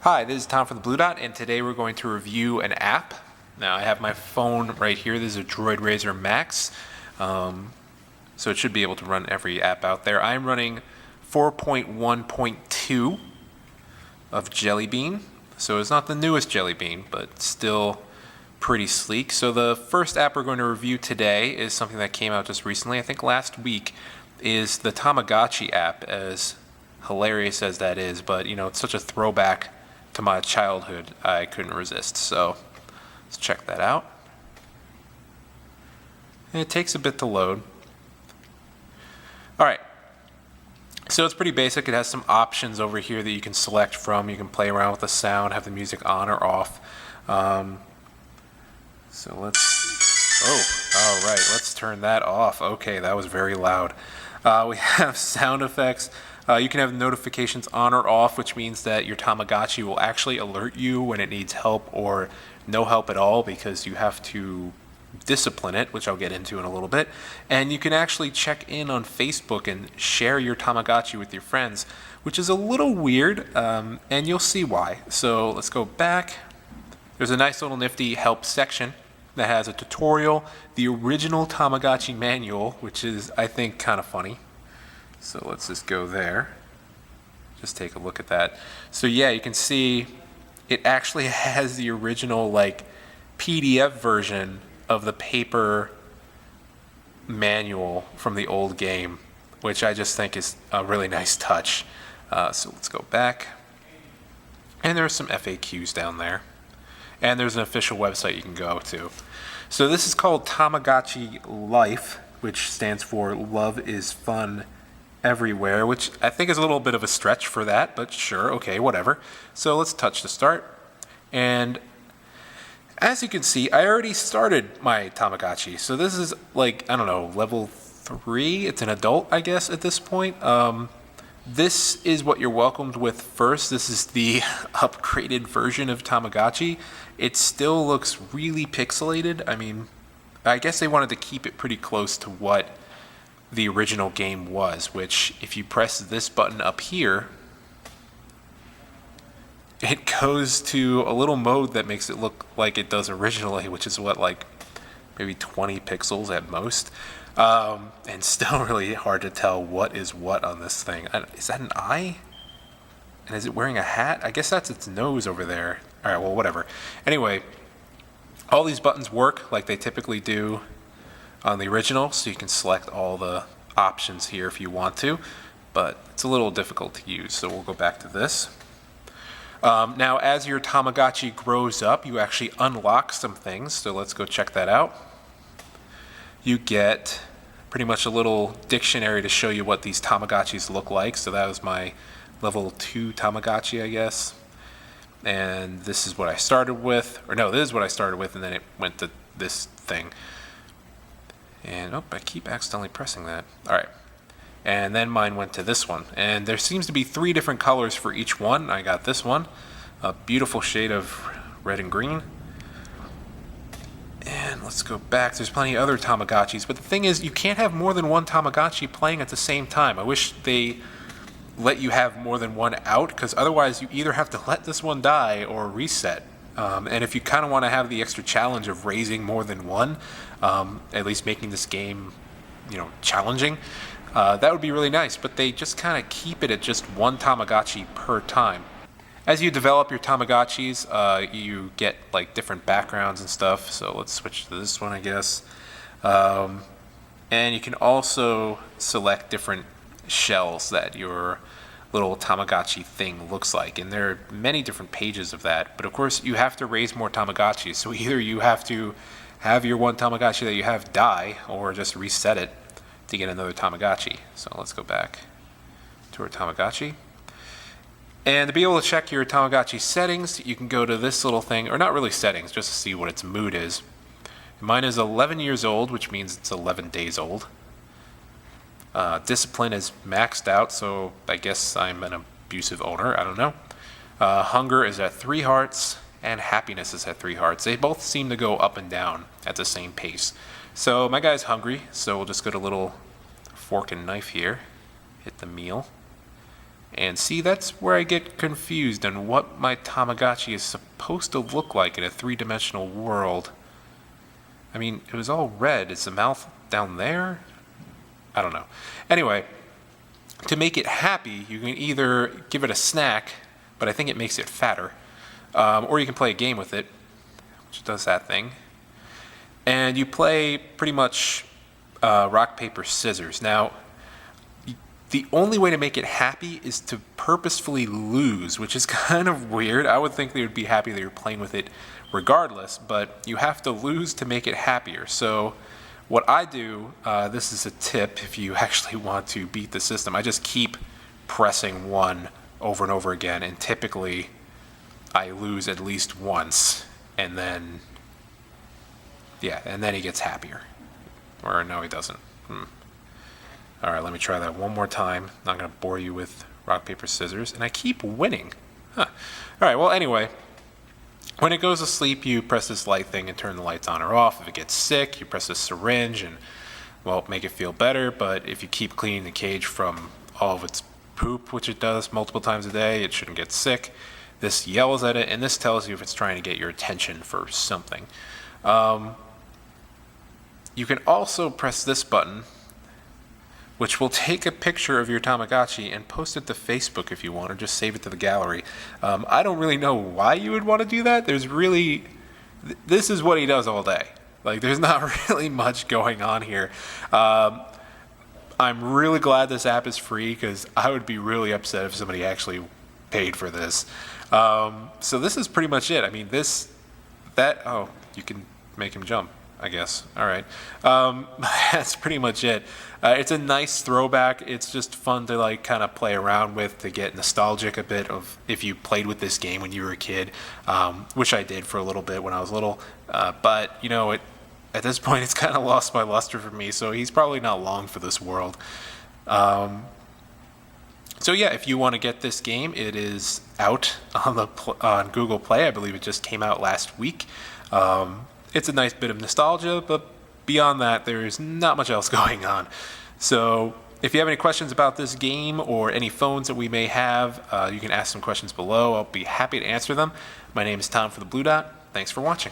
Hi, this is Tom from the Blue Dot, and today we're going to review an app. Now, I have my phone right here. This is a Droid Razr Max, so it should be able to run every app out there. I'm running 4.1.2 of Jelly Bean, so it's not the newest Jelly Bean, but still pretty sleek. So the first app we're going to review today is something that came out just recently, I think last week, is the Tamagotchi app, as hilarious as that is, but it's such a throwback to my childhood, I couldn't resist. So let's check that out. And it takes a bit to load. Alright, so it's pretty basic. It has some options over here that you can select from. You can play around with the sound, have the music on or off. So let's turn that off. Okay, that was very loud. We have sound effects. You can have notifications on or off, which means that your Tamagotchi will actually alert you when it needs help or no help at all, because you have to discipline it, which I'll get into in a little bit. And you can actually check in on Facebook and share your Tamagotchi with your friends, which is a little weird, and you'll see why. So let's go back. There's a nice little nifty help section that has a tutorial, the original Tamagotchi manual, which is, I think, kind of funny. So let's just go there. Just take a look at that. So yeah, you can see it actually has the original PDF version of the paper manual from the old game, which I just think is a really nice touch. So let's go back. And there's some FAQs down there. And there's an official website you can go to. So this is called Tamagotchi Life, which stands for Love is Fun Everywhere, which I think is a little bit of a stretch for that, but sure, okay, whatever. So let's touch to start. And as you can see, I already started my Tamagotchi. So this is I don't know, level 3. It's an adult, I guess, at this point. This is what you're welcomed with first. This is the upgraded version of Tamagotchi. It still looks really pixelated. I mean, I guess they wanted to keep it pretty close to what the original game was, which if you press this button up here, it goes to a little mode that makes it look like it does originally, which is what, maybe 20 pixels at most. And still really hard to tell what is what on this thing. Is that an eye? And is it wearing a hat? I guess that's its nose over there. Alright, well, whatever. Anyway, all these buttons work like they typically do on the original, so you can select all the options here if you want to, but it's a little difficult to use, so we'll go back to this. Now, as your Tamagotchi grows up, you actually unlock some things, so let's go check that out. You get pretty much a little dictionary to show you what these Tamagotchis look like, so that was my level 2 Tamagotchi, I guess. And this is what I started with, or no, this is what I started with, and then it went to this thing. And, I keep accidentally pressing that. Alright. And then mine went to this one. And there seems to be 3 different colors for each one. I got this one. A beautiful shade of red and green. And let's go back. There's plenty of other Tamagotchis. But the thing is, you can't have more than one Tamagotchi playing at the same time. I wish they let you have more than one out, because otherwise you either have to let this one die or reset. And if you kind of want to have the extra challenge of raising more than one, at least making this game, challenging, that would be really nice. But they just kind of keep it at just one Tamagotchi per time. As you develop your Tamagotchis, you get different backgrounds and stuff. So let's switch to this one, I guess. And you can also select different shells that your little Tamagotchi thing looks like, and there are many different pages of that. But of course, you have to raise more Tamagotchis, so either you have to have your one Tamagotchi that you have die, or just reset it to get another Tamagotchi. So let's go back to our Tamagotchi. And to be able to check your Tamagotchi settings, you can go to this little thing, or not really settings, just to see what its mood is. Mine is 11 years old, which means it's 11 days old. Discipline is maxed out, so I guess I'm an abusive owner. I don't know. Hunger is at 3 hearts, and happiness is at 3 hearts. They both seem to go up and down at the same pace. So my guy's hungry, so we'll just go to little fork and knife here. Hit the meal. And see, that's where I get confused on what my Tamagotchi is supposed to look like in a three-dimensional world. I mean, it was all red. Is the mouth down there? I don't know. Anyway, to make it happy, you can either give it a snack, but I think it makes it fatter, or you can play a game with it, which does that thing. And you play pretty much rock, paper, scissors. Now, the only way to make it happy is to purposefully lose, which is kind of weird. I would think they would be happy that you're playing with it regardless, but you have to lose to make it happier. So what I do, this is a tip if you actually want to beat the system, I just keep pressing 1 over and over again, and typically I lose at least once, and then, yeah, and then he gets happier. Or no, he doesn't. All right, let me try that one more time. Not going to bore you with rock, paper, scissors. And I keep winning. Huh. All right, well, anyway, when it goes to sleep, you press this light thing and turn the lights on or off. If it gets sick, you press this syringe and, well, make it feel better. But if you keep cleaning the cage from all of its poop, which it does multiple times a day, it shouldn't get sick. This yells at it, and this tells you if it's trying to get your attention for something. You can also press this button, which will take a picture of your Tamagotchi and post it to Facebook if you want, or just save it to the gallery. I don't really know why you would want to do that. This is what he does all day. Like, there's not really much going on here. I'm really glad this app is free, because I would be really upset if somebody actually paid for this. So this is pretty much it. I mean, oh, you can make him jump, I guess. All right. That's pretty much it. It's a nice throwback. It's just fun to like kind of play around with, to get nostalgic a bit of if you played with this game when you were a kid, which I did for a little bit when I was little. But, you know, at this point, it's kind of lost my luster for me, so he's probably not long for this world. So yeah, if you want to get this game, it is out on Google Play. I believe it just came out last week. It's a nice bit of nostalgia, but beyond that, there's not much else going on. So if you have any questions about this game or any phones that we may have, you can ask some questions below. I'll be happy to answer them. My name is Tom for the Blue Dot. Thanks for watching.